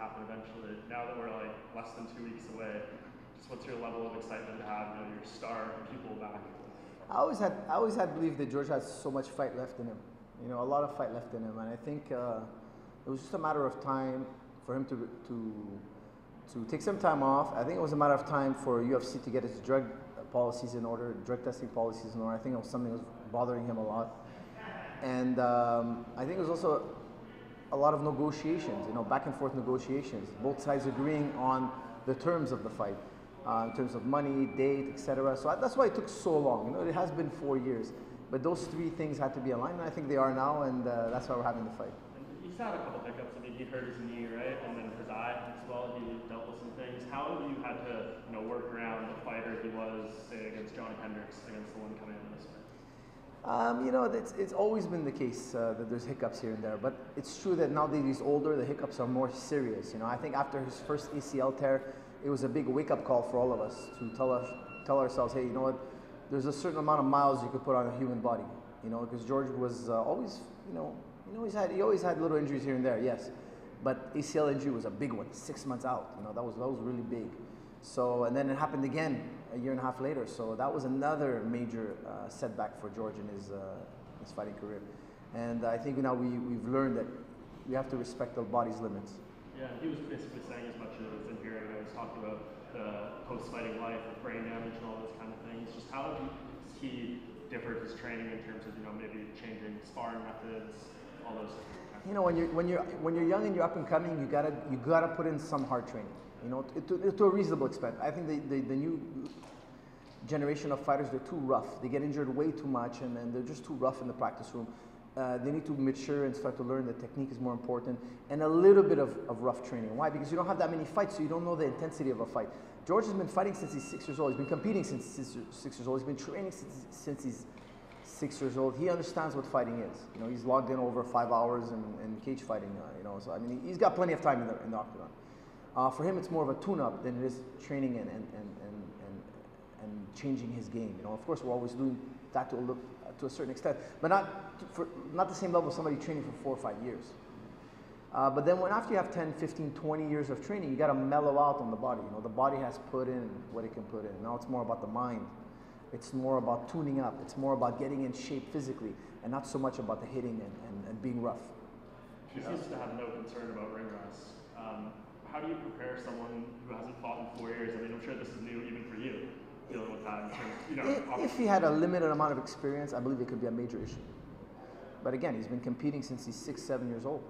happen eventually. Now that we're like less than 2 weeks away, just what's your level of excitement to have, you know, your star pupil back? I always had believed that George has so much fight left in him. You know, a lot of fight left in him, and I think it was just a matter of time for him to take some time off. I think it was a matter of time for UFC to get its drug policies in order, drug testing policies in order. I think it was something that was bothering him a lot. And I think it was also a lot of negotiations, you know, back and forth negotiations, both sides agreeing on the terms of the fight, in terms of money, date, etc. So that's why it took so long. You know, it has been 4 years, but those three things had to be aligned, and I think they are now, and that's why we're having the fight. And he's had a couple hiccups. I mean, he hurt his knee, right, and then his eye as well. He dealt with some things. How have you had to, you know, work around the fighter he was, say, against Johnny Hendricks, against the one coming in this fight? You know, it's always been the case that there's hiccups here and there, but it's true that now that he's older, the hiccups are more serious. You know, I think after his first ACL tear, it was a big wake-up call for all of us to tell ourselves, hey, you know what, there's a certain amount of miles you could put on a human body. You know, because George was always, he always had little injuries here and there, yes, but ACL injury was a big one, 6 months out. You know, that was really big. So, and then it happened again a year and a half later. So that was another major setback for George in his fighting career. And I think now we've learned that we have to respect the body's limits. Yeah, he was basically saying as much as it was in here. I was talking about the post-fighting life with brain damage and all those kind of things. Just how has he differed his training in terms of, you know, maybe changing sparring methods, all those different kinds. You know, when you're young and you're up and coming, you gotta put in some hard training. You know, to a reasonable extent. I think the new generation of fighters, they're too rough. They get injured way too much, and then they're just too rough in the practice room. They need to mature and start to learn that technique is more important, and a little bit of rough training. Why? Because you don't have that many fights, so you don't know the intensity of a fight. George has been fighting since he's 6 years old. He's been competing since he's 6 years old. He's been training since he's 6 years old. He understands what fighting is. You know, he's logged in over 5 hours in cage fighting. You know, so I mean, he's got plenty of time in the octagon. For him, it's more of a tune-up than it is training and changing his game. You know, of course, we're always doing that to a certain extent, but not the same level as somebody training for 4 or 5 years. But then after you have 10, 15, 20 years of training, you got to mellow out on the body. You know, the body has put in what it can put in. Now it's more about the mind. It's more about tuning up. It's more about getting in shape physically, and not so much about the hitting and being rough. He seems to have no concern about ring rust. How do you prepare someone who hasn't fought in 4 years? I mean, I'm sure this is new even for you, dealing with that. You know, if he had a limited amount of experience, I believe it could be a major issue. But again, he's been competing since he's 6, 7 years old.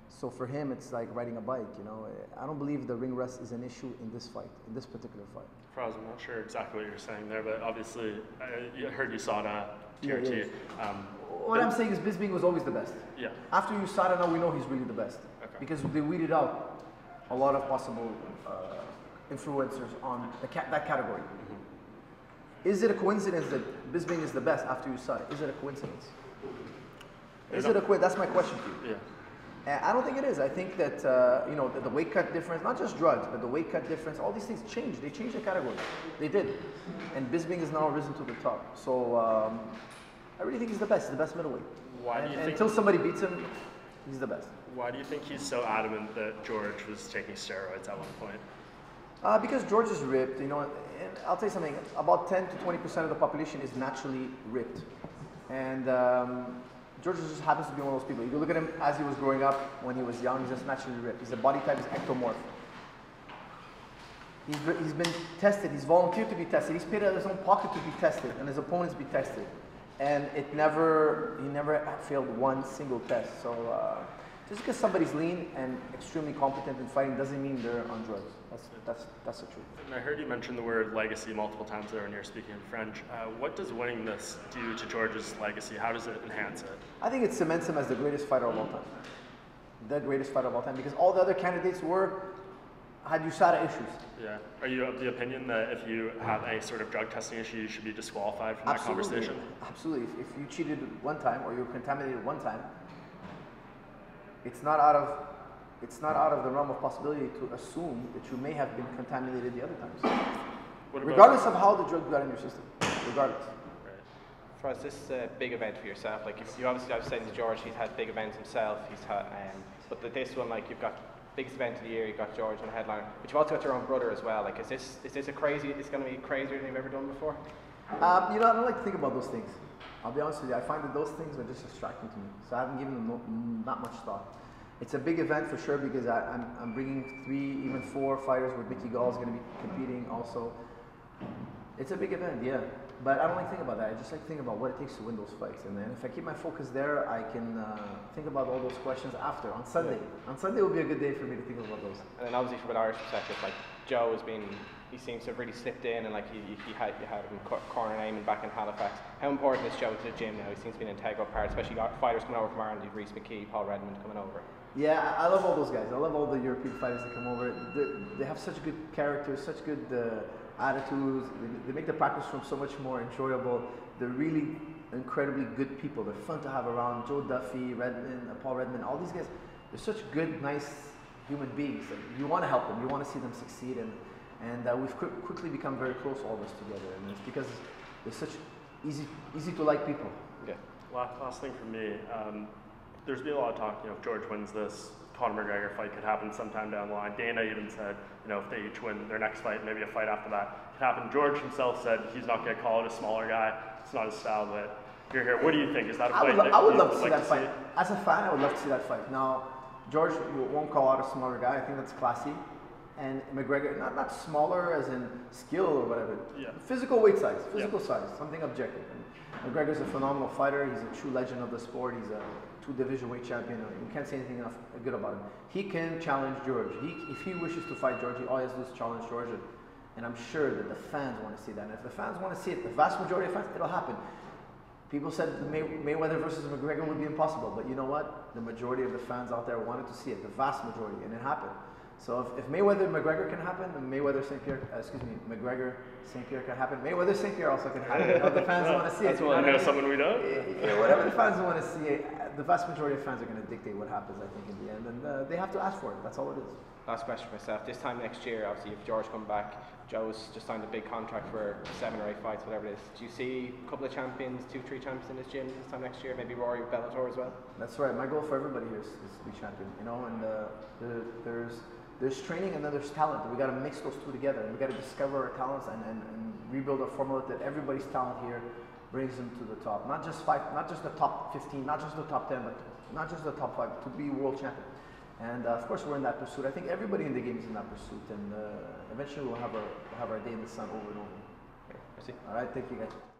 So for him, it's like riding a bike. You know, I don't believe the ring rust is an issue in this fight, in this particular fight. Firas, I'm not sure exactly what you're saying there, but obviously, I heard USADA, TRT. Yeah, what I'm saying is Bisping was always the best. Yeah. After USADA, now we know he's really the best. Okay. Because they weeded out a lot of possible influencers on that category. Mm-hmm. Is it a coincidence that Bisping is the best after USADA? Is it a coincidence? That's my question to you. Yeah. And I don't think it is. I think that you know, the weight cut difference, not just drugs, but the weight cut difference, all these things changed. They changed the category. They did. And Bisping has now risen to the top. So I really think he's the best. He's the best middleweight. Why do you think until somebody beats him, he's the best. Why do you think he's so adamant that George was taking steroids at one point? Because George is ripped, you know, and I'll tell you something, about 10 to 20% of the population is naturally ripped. And George just happens to be one of those people. You look at him as he was growing up, when he was young, he's just naturally ripped. His body type is ectomorph. He's been tested, he's volunteered to be tested, he's paid out of his own pocket to be tested, and his opponents be tested. And he never failed one single test. So just because somebody's lean and extremely competent in fighting doesn't mean they're on drugs. That's the truth. And I heard you mention the word legacy multiple times there when you were speaking in French. What does winning this do to George's legacy? How does it enhance it? I think it cements him as the greatest fighter of all time. The greatest fighter of all time, because all the other candidates had USADA issues. Yeah. Are you of the opinion that if you have any sort of drug testing issue, you should be disqualified from that conversation? Absolutely. If you cheated one time or you're contaminated one time, it's not out of the realm of possibility to assume that you may have been contaminated the other times. Regardless of how the drug got in your system. Regardless. Firas, this is a big event for yourself. Like you obviously, I've said to George, he's had big events himself. He's had, but this one, like you've got biggest event of the year. You got George on the headliner, but you've also got your own brother as well. Like, is this a crazy? It's going to be crazier than you've ever done before. You know, I don't like to think about those things. I'll be honest with you. I find that those things are just distracting to me, so I haven't given them not much thought. It's a big event for sure because I'm bringing 3, even 4 fighters where Mickey Gall is going to be competing also. It's a big event, yeah. But I don't like to think about that. I just like to think about what it takes to win those fights. And then if I keep my focus there, I can think about all those questions after, on Sunday. Yeah. On Sunday will be a good day for me to think about those. And then obviously from an Irish perspective, like Joe has been, he seems to have really slipped in, and like you had him corner aiming back in Halifax. How important is Joe to the gym now? He seems to be an integral part, especially got fighters coming over from Ireland, you've Reece McKee, Paul Redmond coming over. Yeah, I love all those guys. I love all the European fighters that come over. They have such good characters, such good attitudes. They make the practice room so much more enjoyable. They're really incredibly good people. They're fun to have around. Joe Duffy, Redmond, Paul Redmond, all these guys. They're such good, nice human beings. Like, you want to help them. You want to see them succeed. And we've quickly become very close, all of us together. And it's because they're such easy to like people. Yeah. Last thing for me. There's been a lot of talk, if George wins this, Conor McGregor fight could happen sometime down the line. Dana even said, if they each win their next fight, maybe a fight after that could happen. George himself said he's not going to call it a smaller guy. It's not his style, but you're here. What do you think? Is that a fight I would love to see that see fight. As a fan, I would love to see that fight. Now, George won't call out a smaller guy. I think that's classy. And McGregor, not smaller as in skill or whatever. Yeah. Physical weight size, size, something objective. And McGregor's a phenomenal fighter. He's a true legend of the sport. He's a 2 division weight champion. You can't say anything enough good about him. He can challenge George. If he wishes to fight George, all he has to do is challenge George. And I'm sure that the fans want to see that. And if the fans want to see it, the vast majority of fans, it'll happen. People said Mayweather versus McGregor would be impossible, but you know what? The majority of the fans out there wanted to see it, the vast majority, and it happened. So if Mayweather St. McGregor St. Pierre can happen, Mayweather St. Pierre also can happen. The fans want to see it. I know someone we know. Whatever the fans want to see, the vast majority of fans are going to dictate what happens, I think, in the end, and they have to ask for it. That's all it is. Last question for myself. This time next year, obviously, if George come back, Joe's just signed a big contract for 7 or 8 fights, whatever it is. Do you see a couple of champions, 2, 3 champions in this gym this time next year? Maybe Rory with Bellator as well? That's right. My goal for everybody here is to be champion. And there's training and then there's talent. We got to mix those two together. We got to discover our talents and rebuild a formula that everybody's talent here brings them to the top. Not just the top 15, not just the top 10, but not just the top 5, to be world champion. And of course, we're in that pursuit. I think everybody in the game is in that pursuit, and eventually we'll have our day in the sun over and over. Merci. All right, thank you guys.